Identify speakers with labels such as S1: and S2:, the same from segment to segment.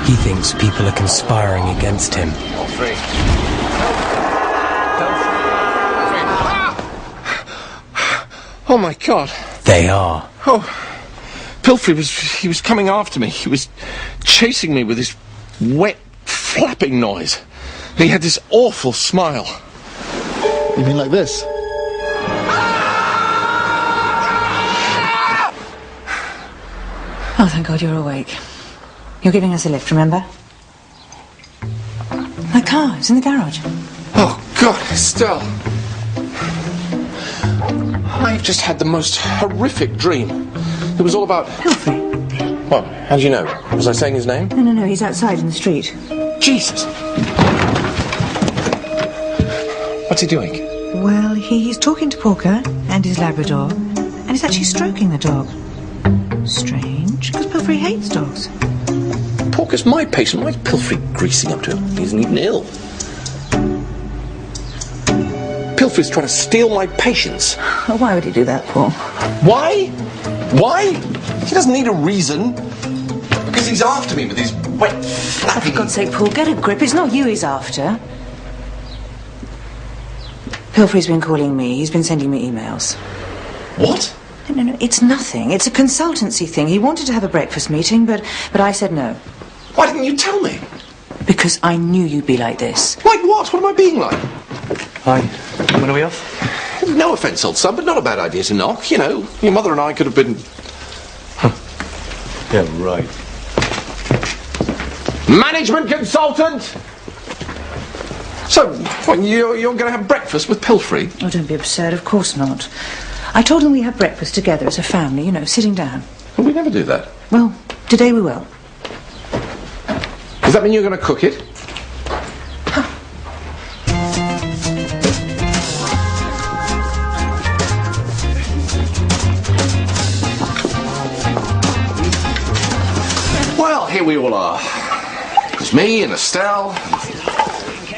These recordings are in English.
S1: He thinks people are conspiring against him.
S2: Oh my God.
S1: They are.
S2: Oh, Pilfrey was coming after me. He was chasing me with this wet, flapping noise. And he had this awful smile.
S3: You mean like this?
S4: Oh, thank God you're awake. You're giving us a lift, remember? My car, it's in the garage.
S2: Oh, God, Estelle. I've just had the most horrific dream. It was all about...
S4: Pilfrey.
S2: What? How do you know? Was I saying his name?
S4: No, he's outside in the street.
S2: Jesus! What's he doing?
S4: Well, he's talking to Porker and his Labrador, and he's actually stroking the dog. Strange, because Pilfrey hates dogs.
S2: Porker's my patient. Why is Pilfrey greasing up to him? He isn't even ill. Pilfrey's trying to steal my patients.
S4: Oh, why would he do that, Paul?
S2: Why? Why? He doesn't need a reason. Because he's after me with his wet,
S4: Oh,
S2: flappy...
S4: for God's sake, Paul, get a grip. It's not you he's after. Pilfrey's been calling me. He's been sending me emails.
S2: What?
S4: No, it's nothing. It's a consultancy thing. He wanted to have a breakfast meeting, but I said no.
S2: Why didn't you tell me?
S4: Because I knew you'd be like this.
S2: Like what? What am I being like?
S5: Hi. When are we off?
S2: No offence, old son, but not a bad idea to knock. You know, your mother and I could have been...
S5: Yeah, right.
S2: Management consultant! So, what, you're going to have breakfast with Pilfrey?
S4: Oh, don't be absurd. Of course not. I told him we have breakfast together as a family, you know, sitting down.
S2: Well, we never do that.
S4: Well, today we will.
S2: Does that mean you're going to cook it? Well, here we all are. It's me and Estelle,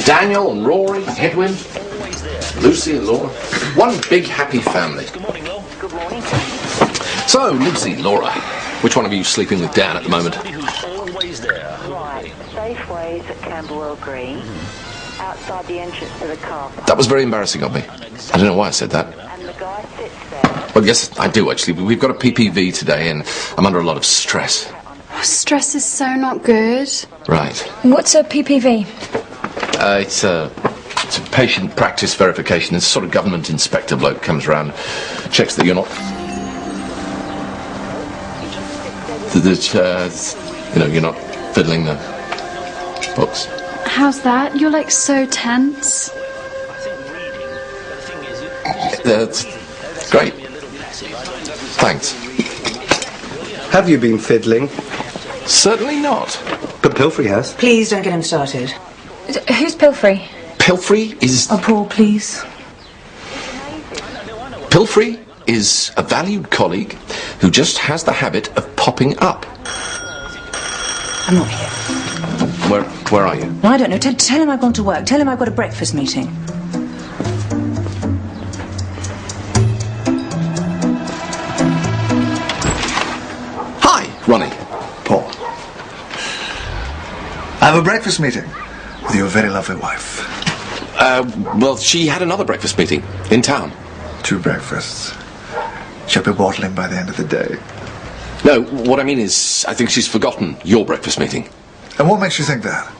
S2: Daniel and Rory, Edwin, Lucy and Laura. One big happy family. So, Lucy, Laura, which one of you is sleeping with Dan at the moment?
S6: Right, Safeways at Camberwell Green, outside the entrance to the car park.
S2: That was very embarrassing of me. I don't know why I said that.
S6: And the guy sits there.
S2: Well, yes, I do, actually. We've got a PPV today, and I'm under a lot of stress.
S7: Stress is so not good.
S2: Right.
S7: What's a PPV?
S2: It's a patient practice verification. It's a sort of government inspector bloke comes around, checks that you're not... you're not fiddling the books.
S7: How's that? You're like so tense.
S2: That's great. Thanks.
S5: Have you been fiddling?
S2: Certainly not.
S5: But Pilfrey has.
S4: Please don't get him started.
S7: Who's Pilfrey?
S2: Pilfrey is...
S4: Oh, Paul, please.
S2: Pilfrey is a valued colleague who just has the habit of popping up.
S4: I'm not here.
S2: Where are you?
S4: No, I don't know. Tell him I've gone to work. Tell him I've got a breakfast meeting.
S2: Hi, Ronnie.
S3: Paul. I have a breakfast meeting with your very lovely wife.
S2: Well, she had another breakfast meeting in town.
S3: 2 breakfasts. She'll be waddling by the end of the day.
S2: No, what I mean is, I think she's forgotten your breakfast meeting.
S3: And what makes you think that?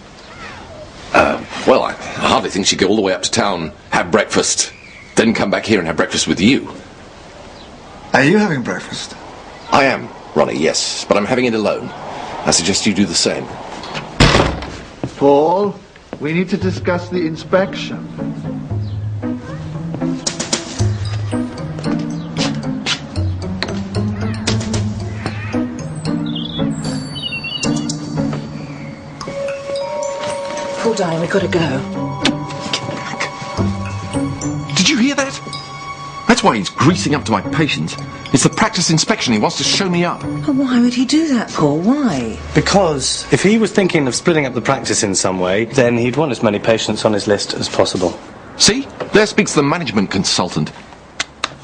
S2: Well, I hardly think she'd go all the way up to town, have breakfast, then come back here and have breakfast with you.
S3: Are you having breakfast?
S2: I am, Ronnie, yes, but I'm having it alone. I suggest you do the same.
S3: Paul, we need to discuss the inspection.
S4: Paul, darling, we've got to go.
S2: Did you hear that? That's why he's greasing up to my patients. It's the practice inspection. He wants to show me up.
S4: Oh, why would he do that, Paul? Why?
S5: Because if he was thinking of splitting up the practice in some way, then he'd want as many patients on his list as possible.
S2: See? There speaks the management consultant.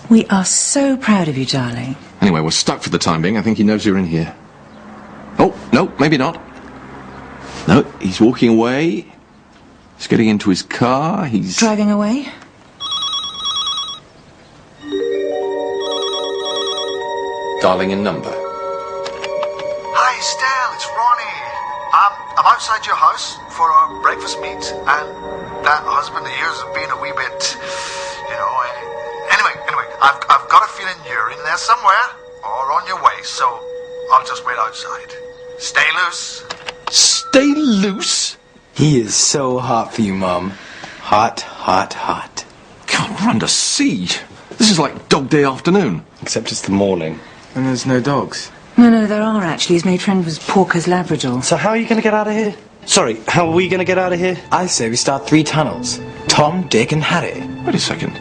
S4: We are so proud of you, darling.
S2: Anyway, we're stuck for the time being. I think he knows you're in here. Oh, no, maybe not. No, he's walking away. He's getting into his car. He's...
S4: Driving away?
S2: Dialing a number.
S3: Hi, Estelle, it's Ronnie. I'm outside your house for our breakfast meet, and that husband of yours has been a wee bit, you know. Anyway, I've got a feeling you're in there somewhere or on your way, so I'll just wait outside. Stay loose.
S2: Stay loose?
S1: He is so hot for you, Mum. Hot, hot, hot.
S2: God, we're under siege. This is like dog day afternoon.
S5: Except it's the morning.
S1: And there's no dogs.
S4: No, there are actually. His mate friend was Porker's Labrador.
S5: So how are you going to get out of here? Sorry, how are we going to get out of here?
S1: I say we start 3 tunnels. Tom, Dick and Harry.
S2: Wait a second.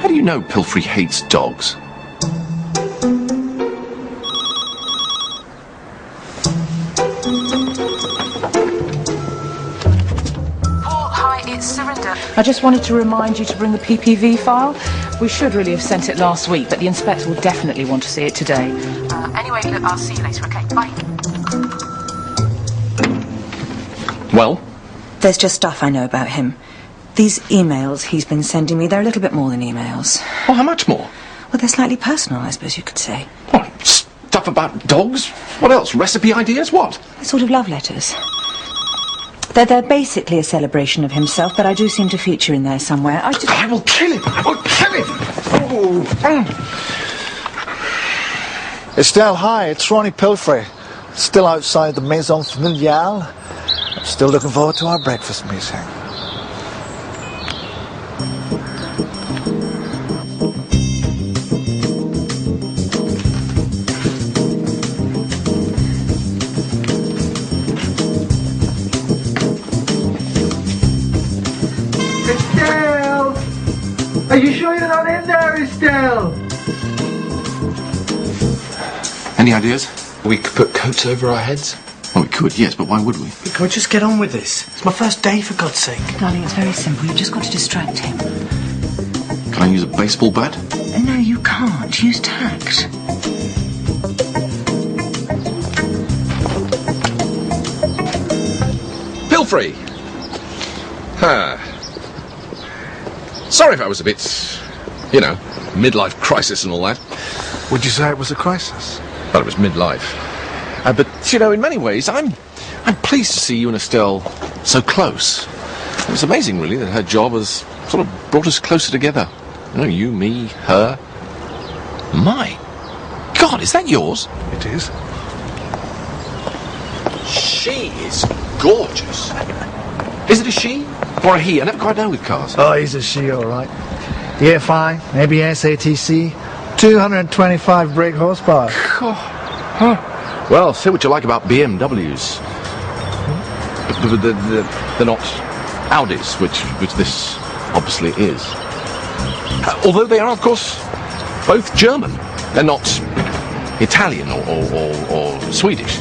S2: How do you know Pilfrey hates dogs?
S8: Hi, it's Surinder.
S9: I just wanted to remind you to bring the PPV file. We should really have sent it last week, but the inspector will definitely want to see it today.
S8: Anyway, look, I'll see you later, okay? Bye.
S2: Well?
S4: There's just stuff I know about him. These emails he's been sending me, they're a little bit more than emails.
S2: Well, how much more?
S4: Well, they're slightly personal, I suppose you could say.
S2: What, stuff about dogs? What else? Recipe ideas? What?
S4: They're sort of love letters. They're basically a celebration of himself, but I do seem to feature in there somewhere.
S2: I will kill him! I will kill him! Oh.
S3: Estelle, hi, it's Ronnie Pilfrey. Still outside the Maison Familiale. I'm still looking forward to our breakfast meeting.
S10: Estelle! Are you sure you're not in there, Estelle?
S2: Any ideas? We could put coats over our heads? Well, we could, yes, but why would we?
S5: Can we just get on with this? It's my first day, for God's sake.
S4: Darling, it's very simple. You've just got to distract him.
S2: Can I use a baseball bat?
S4: No, you can't. Use tact.
S2: Pilfrey! Sorry if I was a bit, you know, midlife crisis and all that.
S3: Would you say it was a crisis?
S2: Well, it was midlife. But, you know, in many ways, I'm pleased to see you and Estelle so close. It was amazing, really, that her job has sort of brought us closer together. You know, you, me, her. My God, is that yours?
S3: It is.
S2: She is gorgeous. Is it a she or a he? I never quite know with cars.
S3: Oh, he's a she, all right. EFI, ABS, ATC, 225 brake horsepower.
S2: Well, say what you like about BMWs. They're not Audis, which this obviously is. Although they are, of course, both German. They're not Italian or Swedish.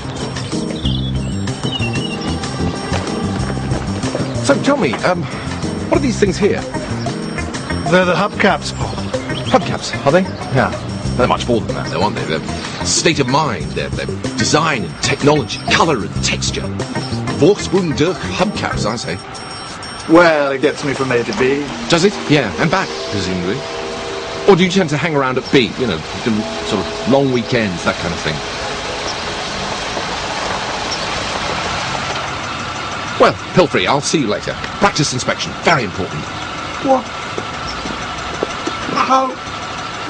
S2: So tell me, what are these things here?
S3: They're the hubcaps, Paul.
S2: Hubcaps, are they?
S3: Yeah.
S2: They're much more than that, though, aren't they? They're state of mind, they're design and technology, colour and texture. Vorsprung durch hubcaps, I say.
S3: Well, it gets me from A to B.
S2: Does it? Yeah, and back, presumably. Or do you tend to hang around at B, you know, do sort of long weekends, that kind of thing? Well, Pilfrey, I'll see you later. Practice inspection, very important.
S3: What? How?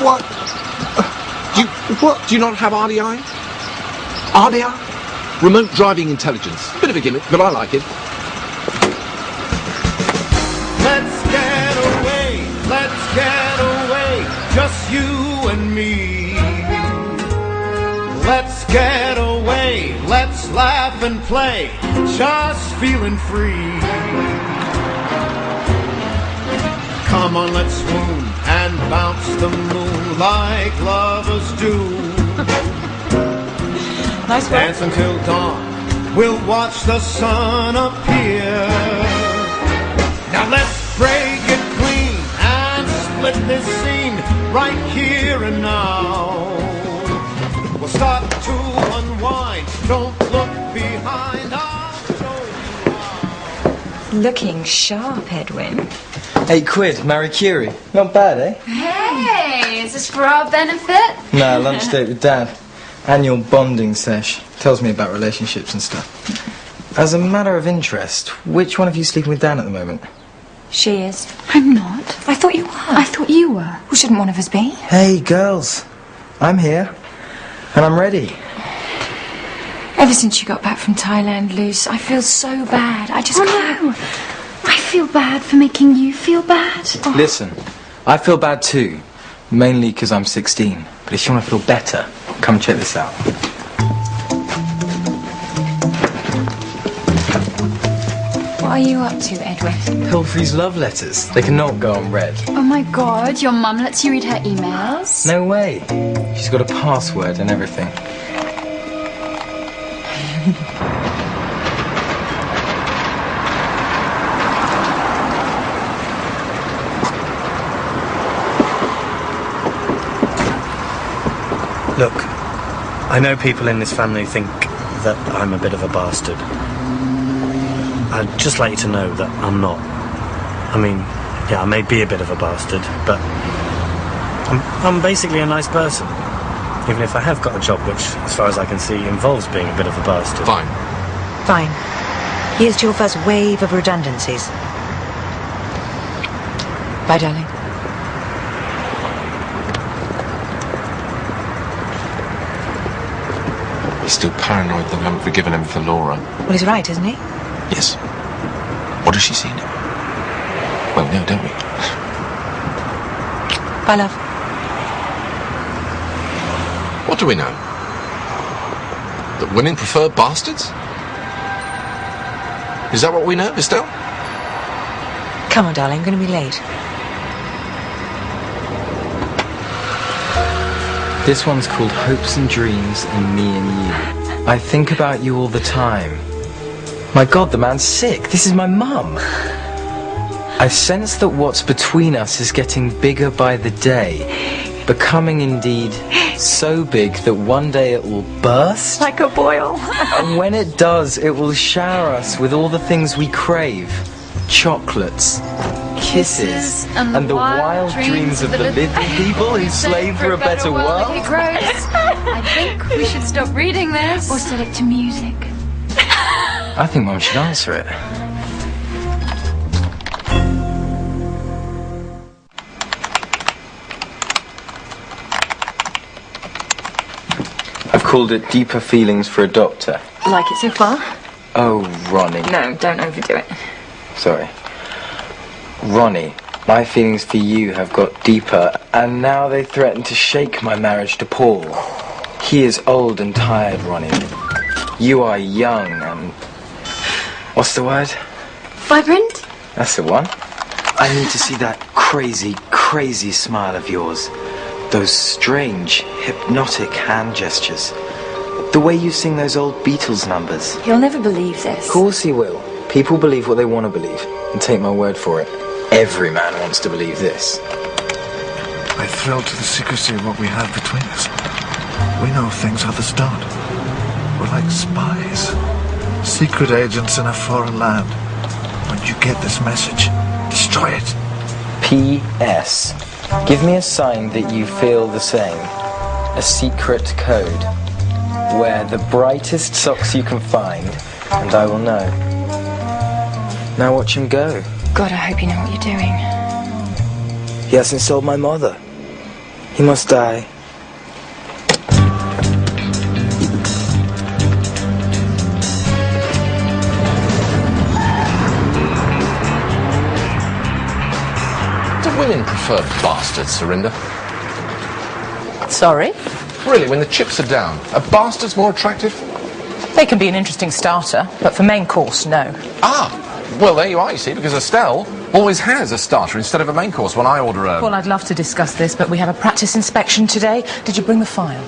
S3: What?
S2: Do you not have RDI? RDI? Remote Driving Intelligence. Bit of a gimmick, but I like it.
S10: Let's get away, just you and me. Let's get away, let's laugh and play, just feeling free. Come on, let's swoon and bounce the moon like lovers do.
S9: Nice work.
S10: Dance until dawn, we'll watch the sun appear. Now let's break it clean and split this scene right here and now. We'll start to unwind, don't look behind us.
S11: Looking sharp, Edwin.
S1: £8, Marie Curie. Not bad, eh?
S7: Hey, is this for our benefit?
S1: Nah, lunch date with Dad. Annual bonding sesh. Tells me about relationships and stuff. As a matter of interest, which one of you sleeping with Dan at the moment?
S11: She is.
S7: I'm not.
S11: I thought you were.
S7: I thought you were.
S11: Well, shouldn't one of us be?
S1: Hey, girls. I'm here. And I'm ready.
S11: Ever since you got back from Thailand, Luce, I feel so bad. I just can't.
S7: No. I feel bad for making you feel bad.
S11: Oh.
S1: Listen, I feel bad too. Mainly because I'm 16. But if you want to feel better, come check this out.
S11: What are you up to, Edwin?
S1: Pilfrey's love letters. They cannot go unread.
S7: Oh my god, your mum lets you read her emails?
S1: No way. She's got a password and everything.
S5: Look, I know people in this family think that I'm a bit of a bastard. I'd just like you to know that I'm not. I mean, yeah, I may be a bit of a bastard, but I'm basically a nice person. Even if I have got a job which, as far as I can see, involves being a bit of a bastard.
S2: Fine.
S4: Fine. Here's to your first wave of redundancies.
S11: Bye, darling.
S2: He's still paranoid that I haven't forgiven him for Laura.
S4: Well, he's right, isn't he?
S2: Yes. What does she see now? Well, no, don't we?
S4: Bye, love.
S2: What do we know? That women prefer bastards? Is that what we know, Estelle?
S4: Come on, darling, I'm going to be late.
S1: This one's called Hopes and Dreams and Me and You. I think about you all the time. My God, the man's sick. This is my mum. I sense that what's between us is getting bigger by the day, becoming indeed so big that one day it will burst.
S11: Like a boil.
S1: And when it does, it will shower us with all the things we crave. Chocolates, kisses, and the wild dreams of the little people who slave for a better world.
S7: Gross. I think we should stop reading this. Or set it to music.
S1: I think Mum should answer it. I've called it Deeper Feelings for a Doctor.
S11: Like it so far?
S1: Oh, Ronnie.
S11: No, don't overdo it.
S1: Sorry. Ronnie, my feelings for you have got deeper, and now they threaten to shake my marriage to Paul. He is old and tired, Ronnie. You are young and... what's the word?
S7: Vibrant?
S1: That's the one. I need to see that crazy, crazy smile of yours. Those strange, hypnotic hand gestures. The way you sing those old Beatles numbers.
S11: He'll never believe this.
S1: Of course he will. People believe what they want to believe. And take my word for it, every man wants to believe this.
S10: I thrill to the secrecy of what we have between us. We know things others don't. We're like spies. Secret agents in a foreign land. When you get this message, destroy it.
S1: P.S. Give me a sign that you feel the same. A secret code. Wear the brightest socks you can find, and I will know. Now watch him go.
S11: God, I hope you know what you're doing.
S1: He hasn't sold my mother. He must die.
S2: Do women prefer bastards, Surinder?
S9: Sorry?
S2: Really, when the chips are down, are bastards more attractive?
S9: They can be an interesting starter, but for main course, no.
S2: Ah, well, there you are, you see, because Estelle always has a starter instead of a main course when I order a...
S9: Paul, I'd love to discuss this, but we have a practice inspection today. Did you bring the file?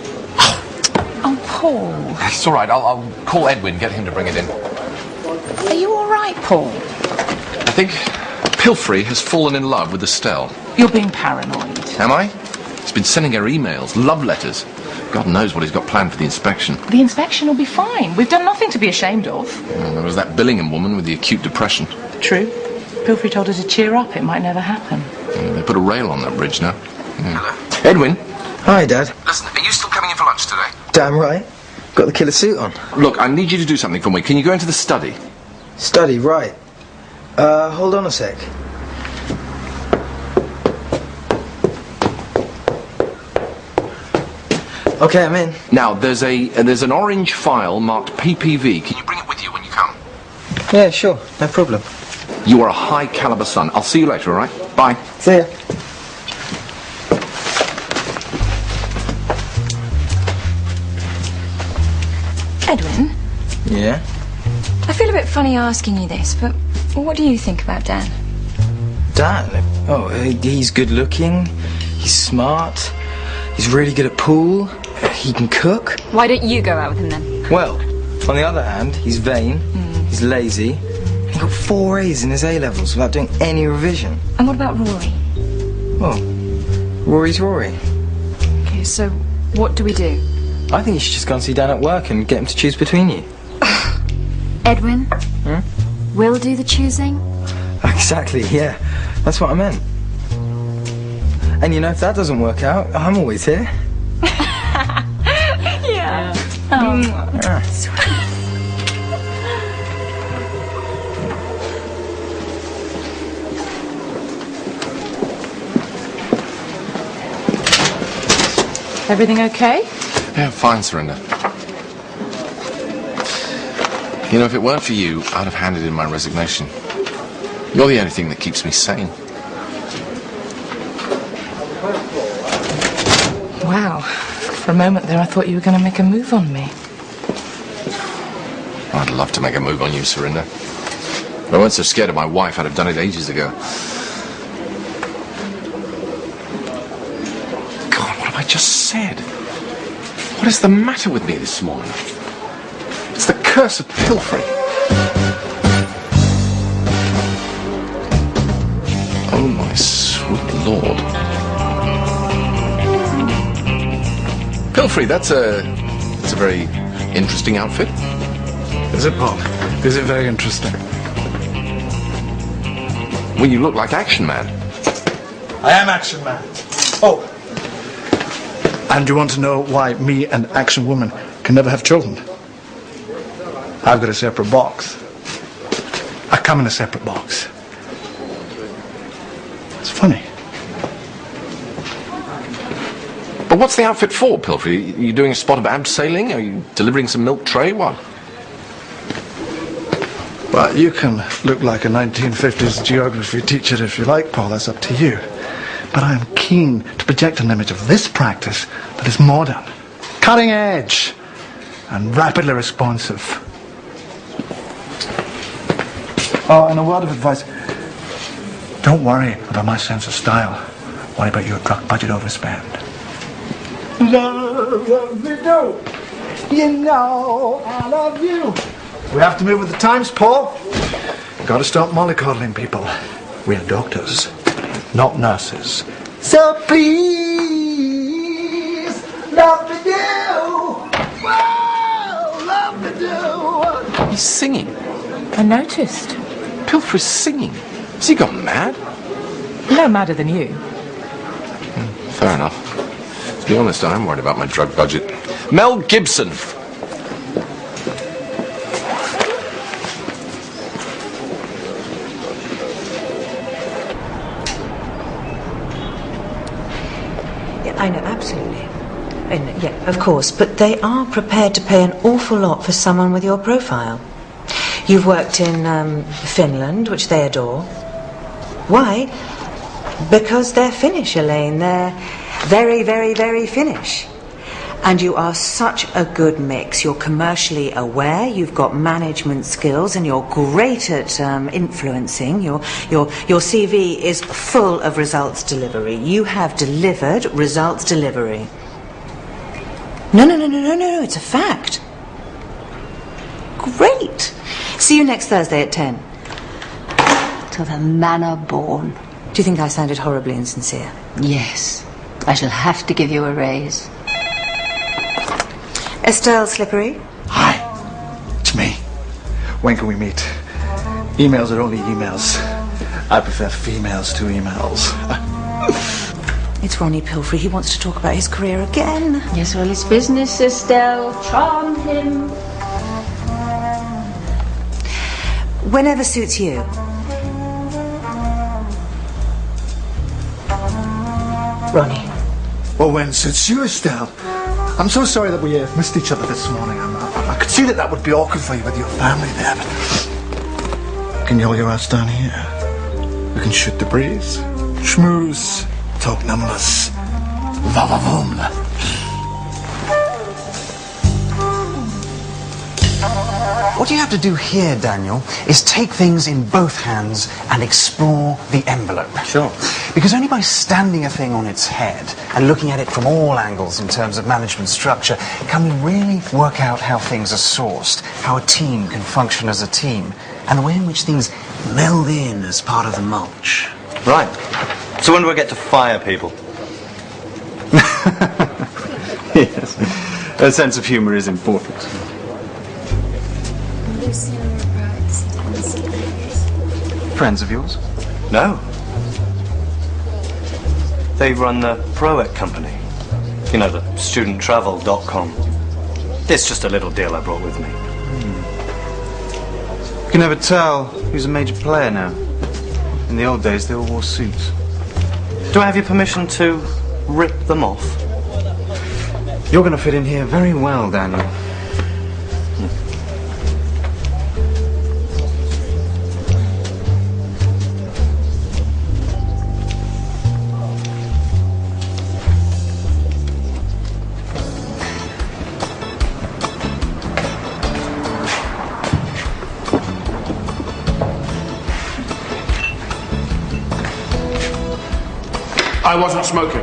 S9: Oh, Paul.
S2: It's all right, I'll call Edwin, get him to bring it in.
S9: Are you all right, Paul?
S2: I think Pilfrey has fallen in love with Estelle.
S9: You're being paranoid.
S2: Am I? He's been sending her emails, love letters. God knows what he's got planned for the inspection.
S9: The inspection will be fine. We've done nothing to be ashamed of.
S2: Well, there was that Billingham woman with the acute depression.
S9: True. Pilfrey told her to cheer up. It might never happen.
S2: Yeah, they put a rail on that bridge now. Yeah. Edwin?
S1: Hi, Dad.
S2: Listen, are you still coming in for lunch today?
S1: Damn right. Got the killer suit on.
S2: Look, I need you to do something for me. Can you go into the study?
S1: Study, right. Hold on a sec. Okay, I'm in.
S2: Now, there's an orange file marked PPV. Can you bring it with you when you come?
S1: Yeah, sure. No problem.
S2: You are a high-caliber son. I'll see you later, all right? Bye.
S1: See ya.
S11: Edwin,
S1: Yeah?
S11: I feel a bit funny asking you this, but what do you think about Dan?
S1: Dan? Oh, he's good looking. He's smart. He's really good at pool. He can cook.
S7: Why don't you go out with him then?
S1: Well, on the other hand, he's vain. He's lazy. He got 4 A's in his A-levels without doing any revision.
S11: And what about Rory?
S1: Well, Rory's Rory.
S7: Okay, so what do we do?
S1: I think you should just go and see Dan at work and get him to choose between you.
S7: Edwin? We'll do the choosing?
S1: Exactly, yeah. That's what I meant. And you know, if that doesn't work out, I'm always here.
S7: Yeah.
S9: Everything okay?
S2: Yeah, fine, Surrender. You know, if it weren't for you, I'd have handed in my resignation. You're the only thing that keeps me sane.
S9: Wow. For a moment there I thought you were going to make a move on me.
S2: I'd love to make a move on you, Surrender. If I weren't so scared of my wife, I'd have done it ages ago. God, what have I just said? What is the matter with me this morning? It's the curse of Pilfrey. Oh, my sweet lord. Pilfrey, that's a very interesting outfit.
S3: Is it, Paul? Is it very interesting?
S2: Well, you look like Action Man.
S3: I am Action Man. Oh. And you want to know why me and Action Woman can never have children? I've got a separate box. I come in a separate box. It's funny.
S2: But what's the outfit for, Pilfrey? Are you doing a spot of abseiling? Are you delivering some milk tray? What?
S3: Well, you can look like a 1950s geography teacher if you like, Paul. That's up to you. But I am keen to project an image of this practice that is modern, cutting edge, and rapidly responsive. Oh, and a word of advice. Don't worry about my sense of style. Worry about your drug budget overspend. Love me do. You know I love you. We have to move with the times, Paul. Gotta stop mollycoddling people. We're doctors, not nurses. So please, love me do. Whoa, love me do.
S2: He's singing.
S9: I noticed.
S2: Pilfrey's singing. Has he gone mad?
S9: No madder than you.
S2: Fair enough. To be honest, I'm worried about my drug budget. Mel Gibson.
S4: I know, absolutely. And, yeah, of course, but they are prepared to pay an awful lot for someone with your profile. You've worked in Finland, which they adore. Why? Because they're Finnish, Elaine. They're very, very, very Finnish. And you are such a good mix. You're commercially aware, you've got management skills, and you're great at influencing. Your CV is full of results delivery. You have delivered results delivery. No, it's a fact. Great. See you next Thursday at 10.
S12: To the manner born.
S4: Do you think I sounded horribly insincere?
S12: Yes. I shall have to give you a raise.
S4: Estelle Slippery?
S3: Hi, it's me. When can we meet? Emails are only emails. I prefer females to emails.
S4: It's Ronnie Pilfrey. He wants to talk about his career again.
S12: Yes, well, it's business, Estelle. Charm him.
S4: Whenever suits you. Ronnie.
S3: Well, when suits you, Estelle. I'm so sorry that we missed each other this morning. I could see that would be awkward for you with your family there, but... Can you hold your ass down here? We can shoot the breeze, schmooze, talk numbers. Va-va-voom.
S13: What you have to do here, Daniel, is take things in both hands and explore the envelope.
S5: Sure.
S13: Because only by standing a thing on its head and looking at it from all angles in terms of management structure can we really work out how things are sourced, how a team can function as a team, and the way in which things meld in as part of the mulch.
S5: Right. So when do I get to fire people? Yes. A sense of humour is important. Friends of yours? No. They run the Proet company. You know, the studenttravel.com. It's just a little deal I brought with me. You can never tell who's a major player now. In the old days, they all wore suits. Do I have your permission to rip them off? You're going to fit in here very well, Daniel.
S2: I wasn't smoking.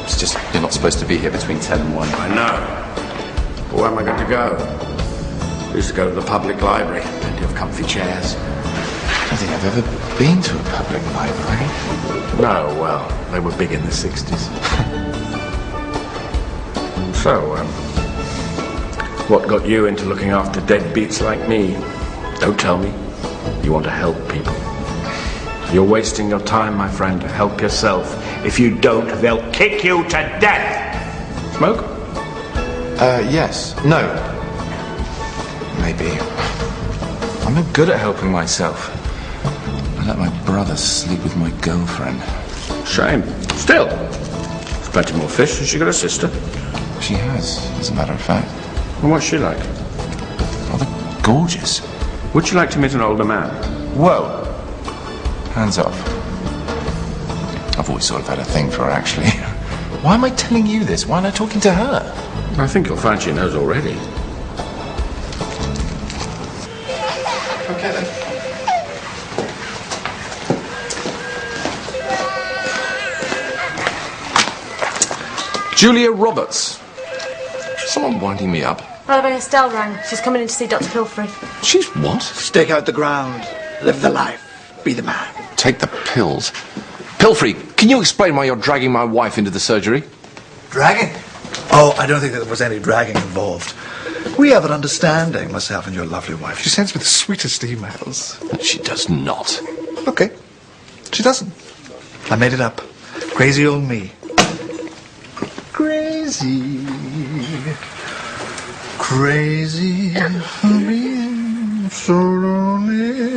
S14: It's just you're not supposed to be here between 10 and 1.
S2: I know. But where am I going to go? I used to go to the public library. Plenty of comfy chairs.
S14: I don't think I've ever been to a public library.
S2: No, well, they were big in the 60s. So, what got you into looking after deadbeats like me? Don't tell me. You want to help people. You're wasting your time, my friend. Help yourself. If you don't, they'll kick you to death. Smoke?
S14: Yes. No. Maybe. I'm not good at helping myself. I let my brother sleep with my girlfriend.
S2: Shame. Still. There's plenty more fish. Has she got a sister?
S14: She has, as a matter of fact.
S2: And what's she like?
S14: Rather gorgeous.
S2: Would you like to meet an older man?
S14: Whoa. Hands off. I've always sort of had a thing for her, actually. Why am I telling you this? Why am I talking to her?
S2: I think you'll find she knows already.
S14: Okay, then.
S2: Julia Roberts. Someone winding me up.
S15: By the way, Estelle rang. She's coming in to see Dr. Pilfrey.
S2: She's what?
S3: Stake out the ground. Live the life. Be the man.
S2: Take the pills. Pilfrey, can you explain why you're dragging my wife into the surgery?
S3: Dragging? Oh, I don't think there was any dragging involved. We have an understanding, myself and your lovely wife. She sends me the sweetest emails.
S2: She does not.
S3: Okay. She doesn't. I made it up. Crazy old me. Crazy. Crazy for being so lonely.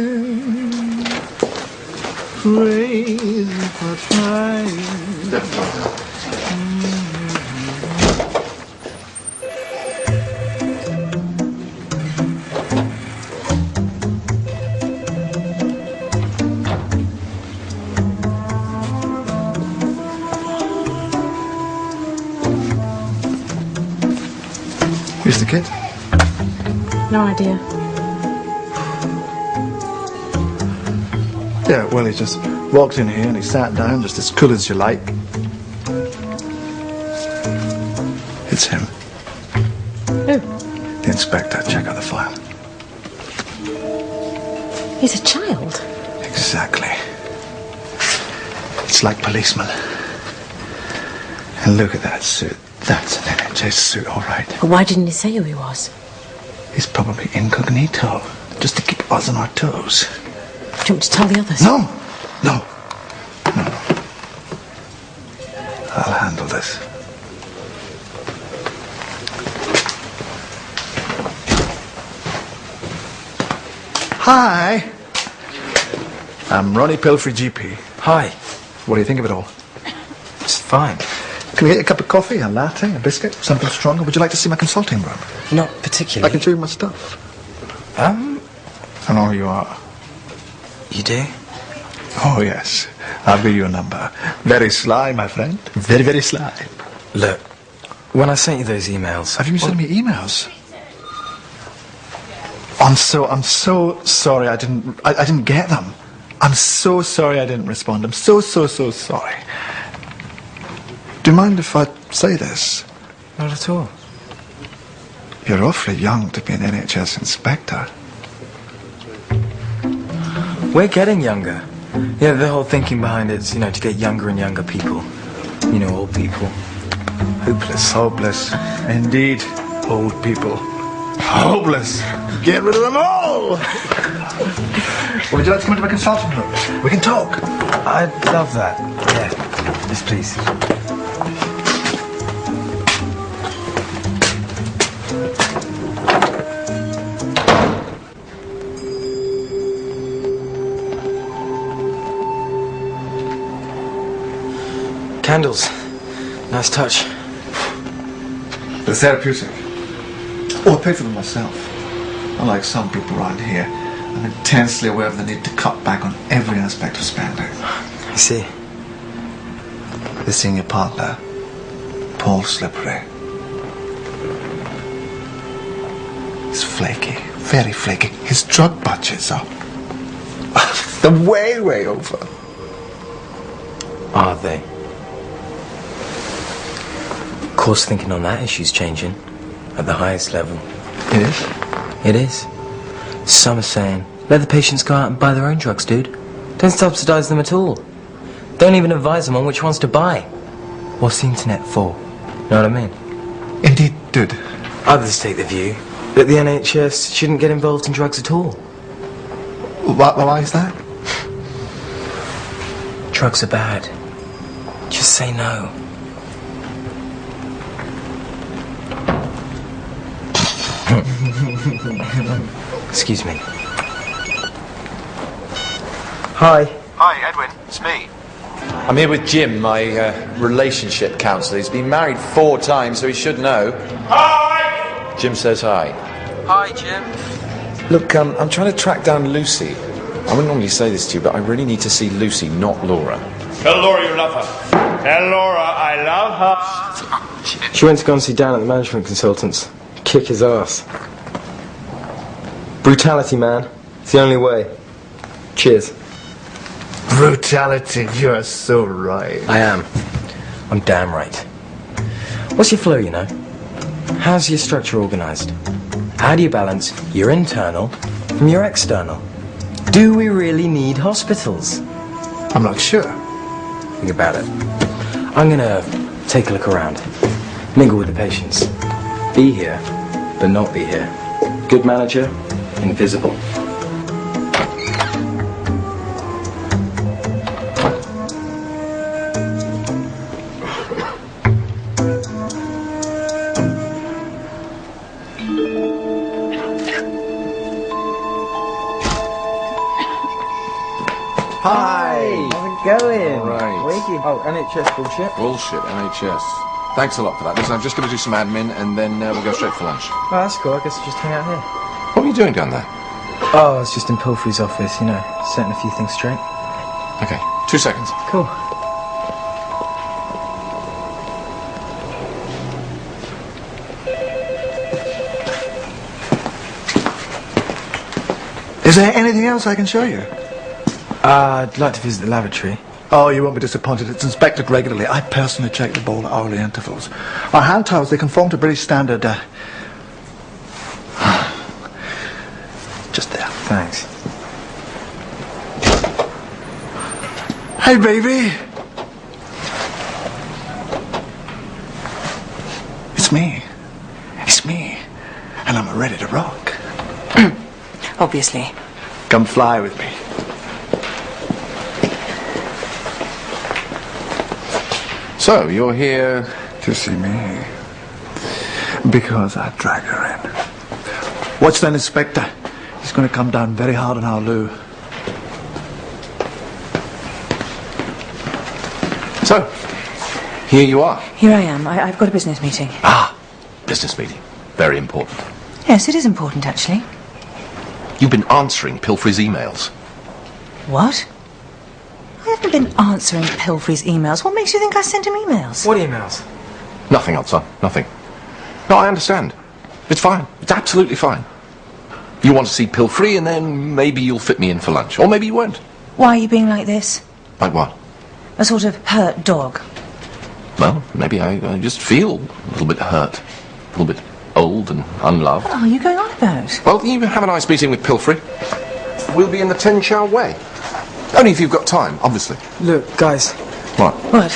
S3: Crazy for trying. Who's the kid?
S15: No idea.
S3: Yeah, well, he just walked in here and he sat down just as cool as you like. It's him.
S15: Who?
S3: The inspector. Check out the file.
S15: He's a child.
S3: Exactly. It's like policemen. And look at that suit. That's an NHS suit, all right.
S15: But why didn't he say who he was?
S3: He's probably incognito, just to keep us on our toes.
S15: Do you want me to tell the others?
S3: No. I'll handle this. Hi. I'm Ronnie Pilfrey, GP.
S1: Hi.
S3: What do you think of it all?
S1: It's fine.
S3: Can we get a cup of coffee, a latte, a biscuit, something stronger? Would you like to see my consulting room?
S1: Not particularly.
S3: I can show you my stuff. I know who you are.
S1: You do?
S3: Oh, yes. I'll give you a number. Very sly, my friend. Very, very sly.
S1: Look, when I sent you those emails...
S3: Have you been sending me emails? I'm so sorry I didn't get them. I'm so sorry I didn't respond. I'm so sorry. Do you mind if I say this?
S1: Not at all.
S3: You're awfully young to be an NHS inspector.
S1: We're getting younger. Yeah, the whole thinking behind it's, to get younger and younger people. Old people. Hopeless.
S3: Hopeless. Indeed, old people. Hopeless. Get rid of them all! Would you like to come into my consulting room? We can talk.
S1: I'd love that. Yeah. Yes, please. Candles. Nice touch.
S3: They're therapeutic. Oh, I pay for them myself. Unlike some people around here, I'm intensely aware of the need to cut back on every aspect of spending.
S1: I see.
S3: The senior partner, Paul Slippery. He's flaky, very flaky. His drug budget's up. They're way over.
S1: Are they? Course thinking on that issue's changing. At the highest level.
S3: It is?
S1: It is. Some are saying, let the patients go out and buy their own drugs, dude. Don't subsidise them at all. Don't even advise them on which ones to buy. What's the internet for? Know what I mean?
S3: Indeed, dude.
S1: Others take the view that the NHS shouldn't get involved in drugs at all.
S3: Why is that?
S1: Drugs are bad. Just say no. Excuse me. Hi.
S16: Hi, Edwin. It's me. I'm here with Jim, my relationship counsellor. He's been married 4 times, so he should know. Hi! Jim says hi.
S1: Hi, Jim.
S16: Look, I'm trying to track down Lucy. I wouldn't normally say this to you, but I really need to see Lucy, not Laura.
S10: Tell Laura you love her. Tell Laura I love her.
S1: She went to go and see Dan at the management consultants. Kick his ass. Brutality, man. It's the only way. Cheers.
S3: Brutality, you are so right.
S1: I am. I'm damn right. What's your flow, How's your structure organised? How do you balance your internal from your external? Do we really need hospitals?
S3: I'm not sure.
S1: Think about it. I'm gonna take a look around. Mingle with the patients. Be here, but not be here. Good manager, invisible.
S2: Hi!
S1: How's it going?
S2: All right.
S1: Wakey. Oh, NHS bullshit.
S2: Bullshit, NHS. Thanks a lot for that. Listen, I'm just going to do some admin and then we'll go straight for lunch.
S1: Oh, that's cool. I guess I'll just hang out here.
S2: What are you doing down there?
S1: Oh, I was just in Pilfrey's office, setting a few things straight.
S2: Okay, 2 seconds.
S1: Cool.
S3: Is there anything else I can show you?
S1: I'd like to visit the lavatory.
S3: Oh, you won't be disappointed. It's inspected regularly. I personally check the bowl at hourly intervals. Our hand towels, they conform to British standard. Just there.
S1: Thanks.
S3: Hey, baby. It's me. It's me. And I'm ready to rock.
S4: Obviously.
S3: Come fly with me.
S2: So, you're here
S3: to see me. Because I drag her in. Watch that, Inspector. He's going to come down very hard on our Lou.
S2: So, here you are.
S4: Here I am. I've got a business meeting.
S2: Ah, business meeting. Very important.
S4: Yes, it is important, actually.
S2: You've been answering Pilfrey's emails.
S4: What? I haven't been answering Pilfrey's emails. What makes you think I sent him emails?
S1: What emails?
S2: Nothing else, son. Nothing. No, I understand. It's fine. It's absolutely fine. You want to see Pilfrey, and then maybe you'll fit me in for lunch. Or maybe you won't.
S4: Why are you being like this?
S2: Like what?
S4: A sort of hurt dog.
S2: Well, maybe I just feel a little bit hurt. A little bit old and unloved.
S4: What are you going on about?
S2: Well, you have a nice meeting with Pilfrey. We'll be in the 10 Chow Way. Only if you've got time, obviously.
S1: Look, guys.
S2: What?
S4: What?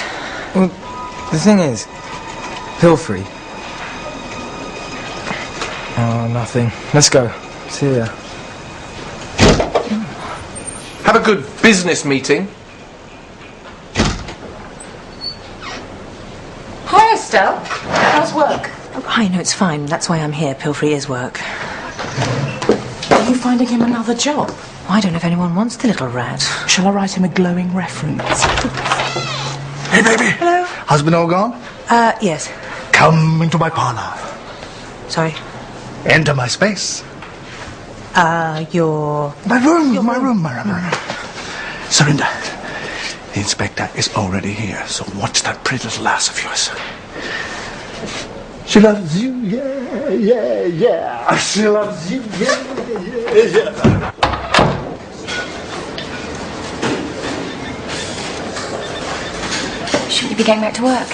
S1: Well, the thing is, Pilfrey. Oh, nothing. Let's go. See ya.
S2: Have a good business meeting.
S9: Hi, Estelle. How's work?
S4: Oh, I know it's fine. That's why I'm here. Pilfrey is work.
S9: Are you finding him another job?
S4: I don't know if anyone wants the little rat.
S9: Shall I write him a glowing reference?
S3: Hey, baby.
S4: Hello?
S3: Husband all gone?
S4: Yes.
S3: Come into my parlor.
S4: Sorry?
S3: Enter my space.
S4: Your...
S3: My room. Surrender. The inspector is already here, so watch that pretty little lass of yours. She loves you, yeah. She loves you, yeah.
S11: Shouldn't you be getting back to work?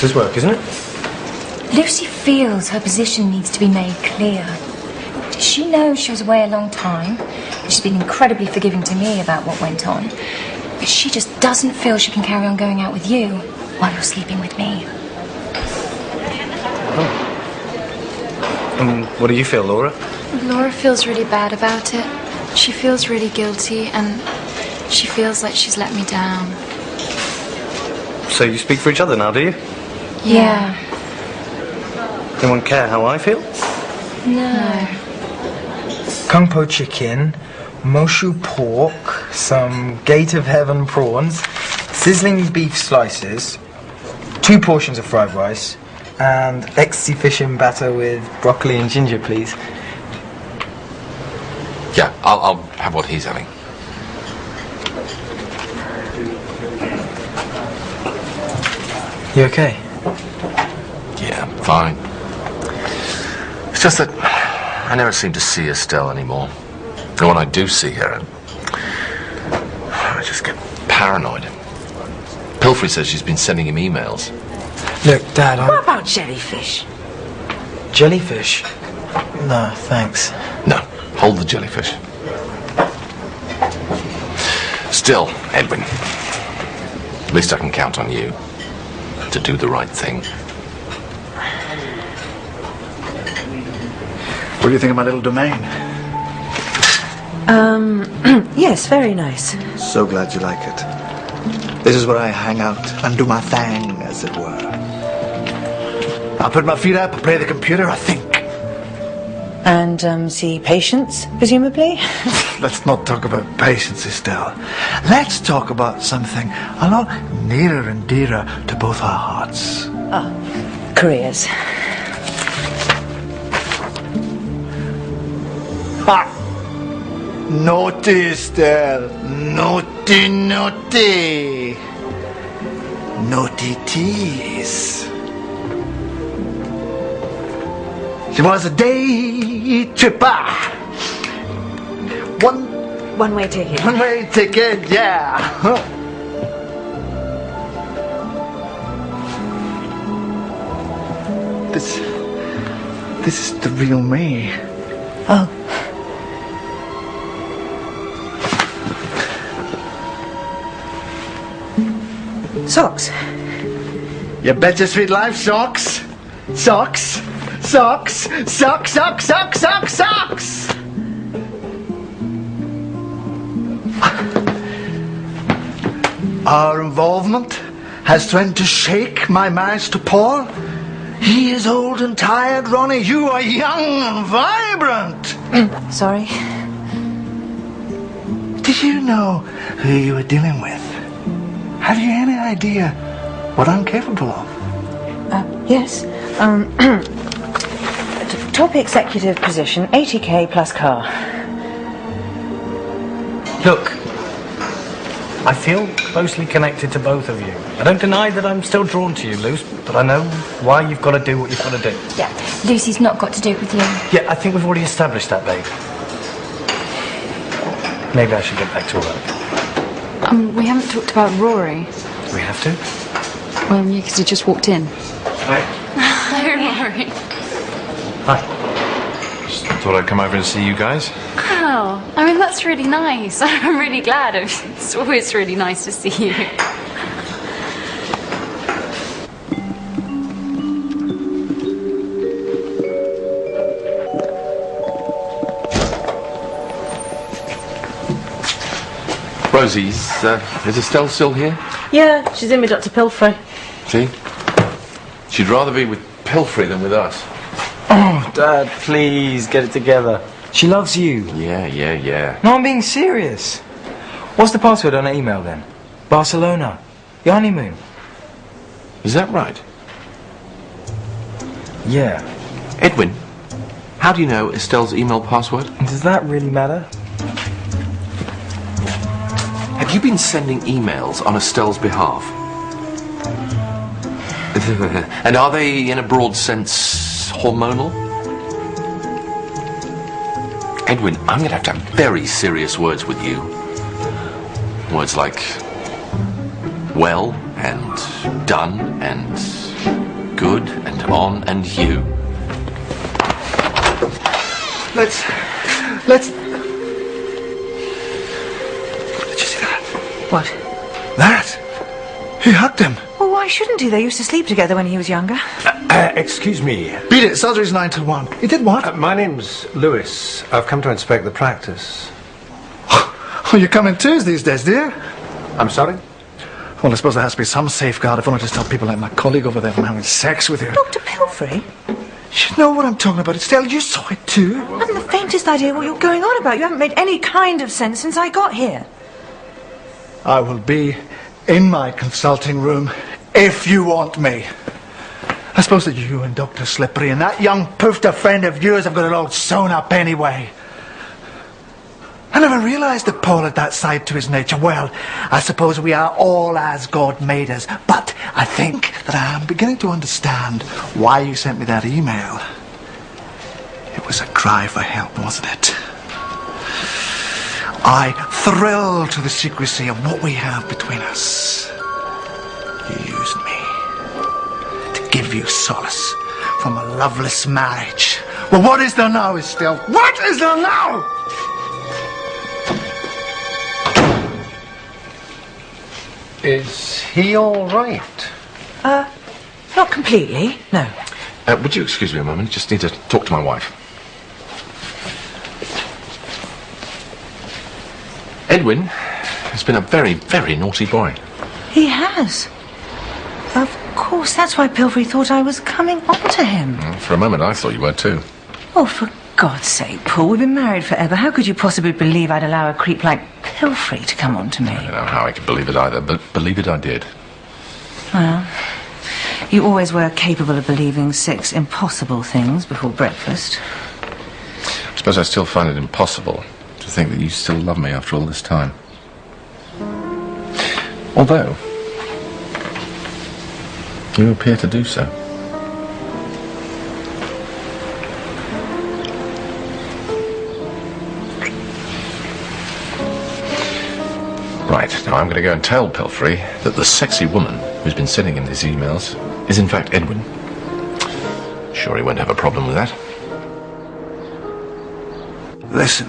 S5: This is work, isn't it?
S11: Lucy feels her position needs to be made clear. She knows she was away a long time. She's been incredibly forgiving to me about what went on. But she just doesn't feel she can carry on going out with you while you're sleeping with me.
S5: And what do you feel, Laura?
S7: Laura feels really bad about it. She feels really guilty, and she feels like she's let me down.
S5: So you speak for each other now, do you?
S11: Yeah.
S5: Anyone care how I feel?
S11: No.
S1: Kung Po chicken, Moshu pork, some Gate of Heaven prawns, sizzling beef slices, 2 portions of fried rice, and ecstasy fish in batter with broccoli and ginger, please.
S2: Yeah, I'll have what he's having.
S1: You okay?
S2: Yeah, fine. It's just that I never seem to see Estelle anymore. And when I do see her, I just get paranoid. Pilfrey says she's been sending him emails.
S1: Look, Dad,
S4: What about jellyfish?
S1: Jellyfish? No, thanks.
S2: No, hold the jellyfish. Still, Edwin, at least I can count on you to do the right thing.
S3: What do you think of my little domain?
S4: Yes, very nice.
S3: So glad you like it. This is where I hang out and do my thing, as it were. I put my feet up, play the computer, I think.
S4: And, see patients, presumably?
S3: Let's not talk about patience, Estelle. Let's talk about something a lot nearer and dearer to both our hearts.
S4: Careers.
S3: Ha! Naughty, Estelle. Naughty, naughty. Naughty tease. She was a day tripper.
S4: One-way ticket.
S3: One-way ticket, yeah. This is the real me.
S4: Oh. Socks.
S3: You bet your sweet life, socks. Socks. Socks. Socks, socks, socks, socks, socks. Our involvement has threatened to shake my marriage to Paul. He is old and tired, Ronnie. You are young and vibrant.
S4: Sorry.
S3: Do you know who you are dealing with? Have you any idea what I'm capable of?
S4: Yes. Top executive position, 80k plus car.
S5: Look, I feel closely connected to both of you. I don't deny that I'm still drawn to you, Luce, but I know why you've got to do what you've got to do.
S11: Yeah, Lucy's not got to do it with you.
S5: Yeah, I think we've already established that, babe. Maybe I should get back to work.
S7: We haven't talked about Rory.
S5: We have to?
S7: Well, yeah, because he just walked in.
S5: Hi.
S7: Hi, Rory.
S16: Hi. Just thought I'd come over and see you guys.
S7: Oh, I mean, that's really nice. I'm really glad. It's always really nice to see you.
S2: Rosie, is Estelle still here?
S15: Yeah, she's in with Dr. Pilfrey.
S2: See? She'd rather be with Pilfrey than with us.
S1: Oh, Dad, please, get it together. She loves you.
S2: Yeah.
S1: No, I'm being serious. What's the password on her email, then? Barcelona. Your honeymoon.
S2: Is that right?
S1: Yeah.
S2: Edwin, how do you know Estelle's email password?
S1: Does that really matter?
S2: Have you been sending emails on Estelle's behalf? And are they, in a broad sense, hormonal? Edwin, I'm going to have very serious words with you. Words like well and done and good and on and you.
S3: Let's... Did you see that?
S4: What?
S3: That? He hugged him.
S4: Well, why shouldn't he? They used to sleep together when he was younger.
S17: Excuse me.
S3: Beat it. Surgery's 9 till 1. He did what?
S17: My name's Lewis. I've come to inspect the practice.
S3: Oh, you come in twos these days, do you?
S17: I'm sorry?
S3: Well, I suppose there has to be some safeguard if only to stop people like my colleague over there from having sex with you.
S4: Dr. Pilfrey?
S3: You know what I'm talking about, Estelle. You saw it too.
S4: I haven't the faintest idea what you're going on about. You haven't made any kind of sense since I got here.
S3: I will be in my consulting room if you want me. I suppose that you and Dr. Slippery and that young poofter friend of yours have got it all sewn up anyway. I never realised that Paul had that side to his nature. Well, I suppose we are all as God made us. But I think that I am beginning to understand why you sent me that email. It was a cry for help, wasn't it? I thrill to the secrecy of what we have between us. You used me to give you solace from a loveless marriage. Well, what is there now, Estelle? What is there now?
S17: Is he all right?
S4: Not completely, no.
S2: Would you excuse me a moment? Just need to talk to my wife. Edwin has been a very, very naughty boy.
S4: He has. Of course, that's why Pilfrey thought I was coming on to him.
S2: For a moment, I thought you were too.
S4: Oh, for God's sake, Paul, we've been married forever. How could you possibly believe I'd allow a creep like Pilfrey to come on to me?
S2: I don't know how I could believe it either, but believe it I did.
S4: Well, you always were capable of believing 6 impossible things before breakfast.
S2: I suppose I still find it impossible to think that you still love me after all this time. Although, you appear to do so. Right, now I'm going to go and tell Pilfrey that the sexy woman who's been sitting in his emails is in fact Edwin. Sure he won't have a problem with that.
S3: Listen,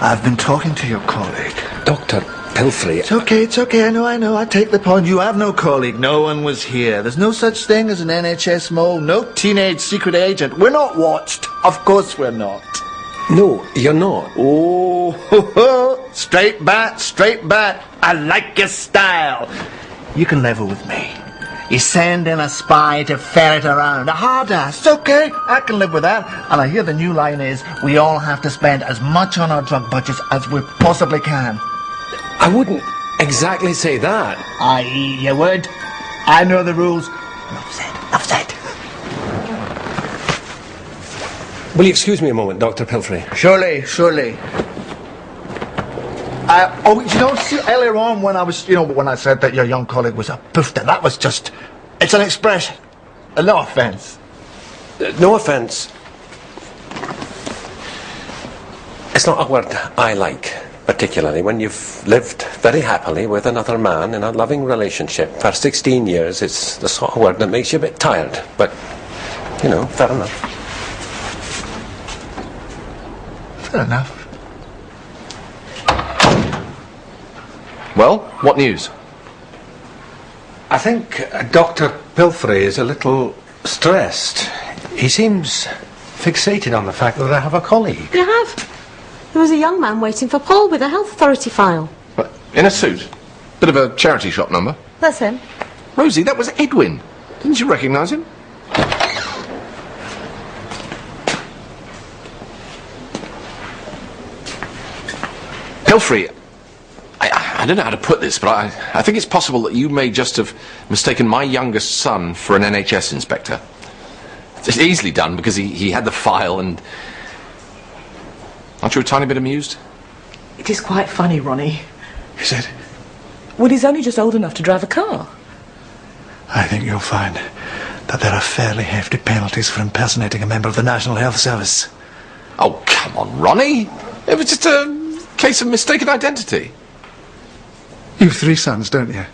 S3: I've been talking to your colleague.
S17: Doctor, Pilfrey.
S3: It's okay, I know. I take the point. You have no colleague. No one was here. There's no such thing as an NHS mole. No teenage secret agent. We're not watched. Of course we're not.
S17: No, you're not.
S3: Oh, ho, ho. Straight bat. I like your style. You can level with me. You send in a spy to ferret around. A hard ass. It's okay. I can live with that. And I hear the new line is, we all have to spend as much on our drug budgets as we possibly can.
S17: I wouldn't exactly say that.
S3: I.e., you would. I know the rules. Enough said.
S17: Will you excuse me a moment, Dr. Pilfrey?
S3: Surely. See, earlier on when I was, when I said that your young colleague was a poofter, that was just, it's an expression. No offence.
S17: No offence. It's not a word I like, particularly when you've lived very happily with another man in a loving relationship for 16 years. It's the sort of word that makes you a bit tired, but, fair enough.
S3: Fair enough.
S2: Well, what news?
S17: I think Dr. Pilfrey is a little stressed. He seems fixated on the fact that I have a colleague.
S15: You have? There was a young man waiting for Paul with a health authority file.
S2: What, in a suit? Bit of a charity shop number.
S15: That's him.
S2: Rosie, that was Edwin. Didn't you recognise him? Pilfrey, I don't know how to put this, but I think it's possible that you may just have mistaken my youngest son for an NHS inspector. It's easily done because he had the file and... Aren't you a tiny bit amused?
S9: It is quite funny, Ronnie.
S3: Is it?
S9: Well, he's only just old enough to drive a car.
S3: I think you'll find that there are fairly hefty penalties for impersonating a member of the National Health Service.
S2: Oh, come on, Ronnie. It was just a case of mistaken identity.
S3: You've 3 sons, don't you?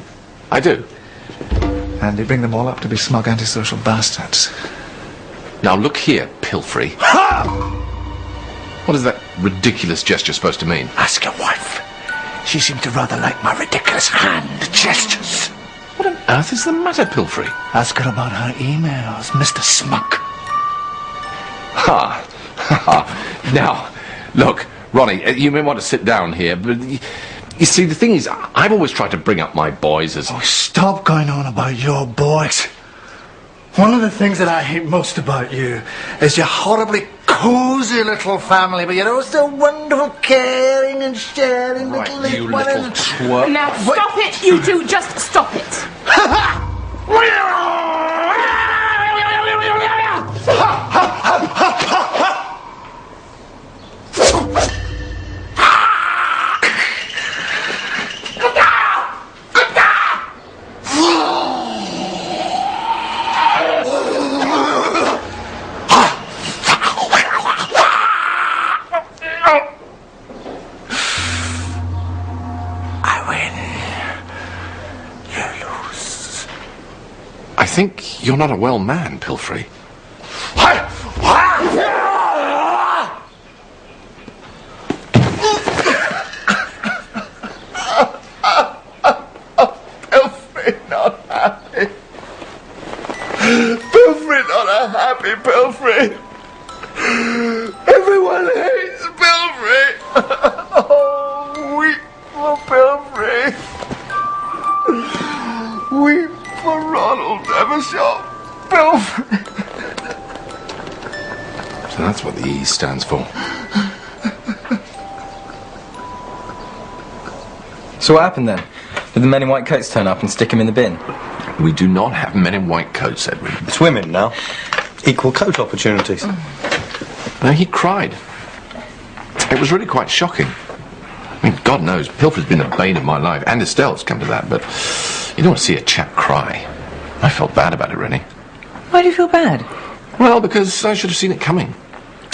S2: I do.
S3: And you bring them all up to be smug antisocial bastards.
S2: Now look here, Pilfrey.
S3: Ha!
S2: What is that ridiculous gesture supposed to mean?
S3: Ask your wife. She seemed to rather like my ridiculous hand gestures.
S2: What on earth is the matter, Pilfrey?
S3: Ask her about her emails, Mr. Smuck.
S2: Ha! Now, look, Ronnie, you may want to sit down here, but... You see, the thing is, I've always tried to bring up my boys as...
S3: Oh, stop going on about your boys. One of the things that I hate most about you is your horribly cosy little family, but you're also wonderful, caring and sharing
S2: Right,
S3: little...
S2: you little twerp.
S9: Now, stop it, you two, just stop it.
S2: I think you're not a well man, Pilfrey.
S3: Pilfrey not happy. Pilfrey not a happy Pilfrey. Everyone hates Pilfrey. Oh, weep for Pilfrey. Weep for Ronald Evershaw. Pilfrey.
S2: So that's what the E stands for.
S1: So what happened then? Did the men in white coats turn up and stick him in the bin?
S2: We do not have men in white coats, Edwin.
S5: It's women now. Equal coat opportunities.
S2: No, he cried. It was really quite shocking. I mean, God knows, Pilfrey's been the bane of my life, and Estelle's come to that, but you don't want to see a chap cry. I felt bad about it, really.
S9: Why do you feel bad?
S2: Well, because I should have seen it coming.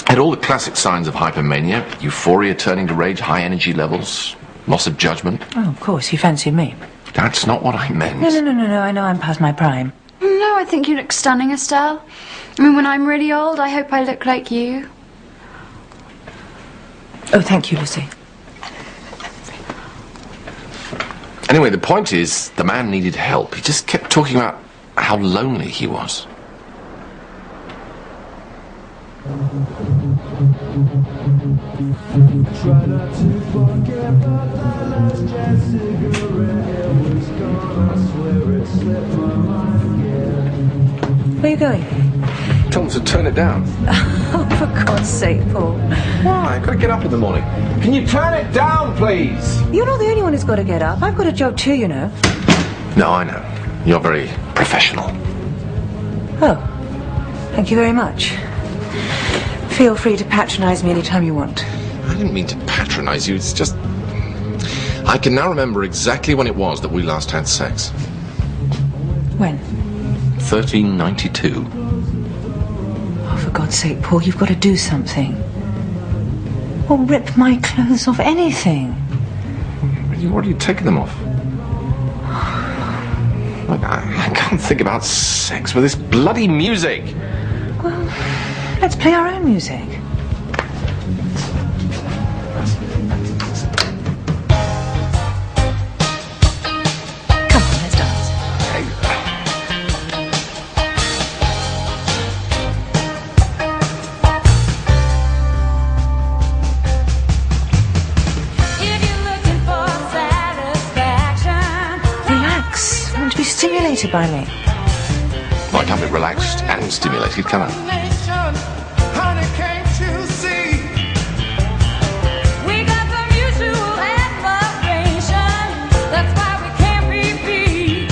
S2: I had all the classic signs of hypomania: euphoria turning to rage, high energy levels, loss of judgment.
S4: Oh, of course, you fancied me.
S2: That's not what I meant.
S4: No, I know I'm past my prime.
S7: No, I think you look stunning, Estelle. I mean, when I'm really old, I hope I look like you.
S4: Oh, thank you, Lucy.
S2: Anyway, the point is, the man needed help. He just kept talking about how lonely he was.
S10: Try not to forget, but that last jet cigarette, it was gone, I swear it slipped my mind again.
S4: Where are you going?
S2: Tell them to turn it down.
S4: Oh, for God's sake, Paul.
S2: Why? I've got to get up in the morning. Can you turn it down, please?
S4: You're not the only one who's got to get up. I've got a job too, you know.
S2: No, I know. You're very professional.
S4: Oh, thank you very much. Feel free to patronise me anytime you want.
S2: I didn't mean to patronise you. It's just... I can now remember exactly when it was that we last had sex.
S4: When?
S2: 1392.
S4: Oh, for God's sake, Paul, you've got to do something. Or rip my clothes off, anything.
S2: You've already taken them off. Look, I can't think about sex with this bloody music.
S4: Well, let's play our own music. Come on, let's dance. Relax. I want to be stimulated by me.
S2: Well, I can't be relaxed and stimulated, can I?
S10: Honey, can't you see? We got the mutual admiration. That's why we can't be beat.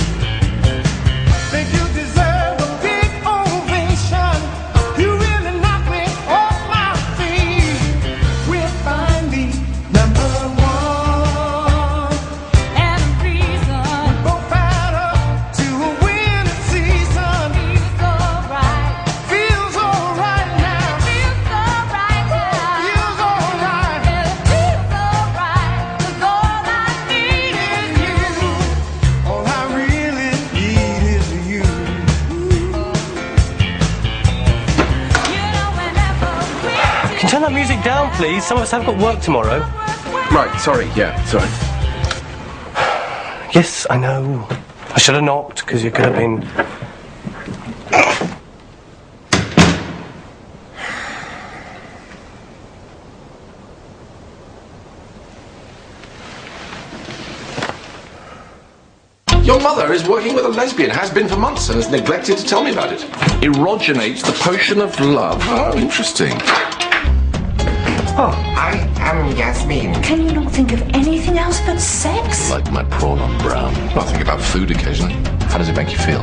S10: Think you deserve a big ovation. You really knocked me off my feet. We're finally number one. And the reason we both add up to a winning season. Feels alright. Feels alright now. Feels alright now. Feels alright. It feels alright. 'Cause all I need is you. All I really need is you.
S5: Can you turn that music down, please? Some of us have got work tomorrow.
S2: Right, sorry, yeah, sorry.
S5: Yes, I know. I should have knocked, because you could have been...
S2: Your mother is working with a lesbian, has been for months, and has neglected to tell me about it. Erogenates the potion of love. Oh, interesting.
S4: Oh,
S18: I am Yasmin.
S4: can you not think of anything else but sex?
S2: Like my prawn on brown. I think about food occasionally. How does it make you feel?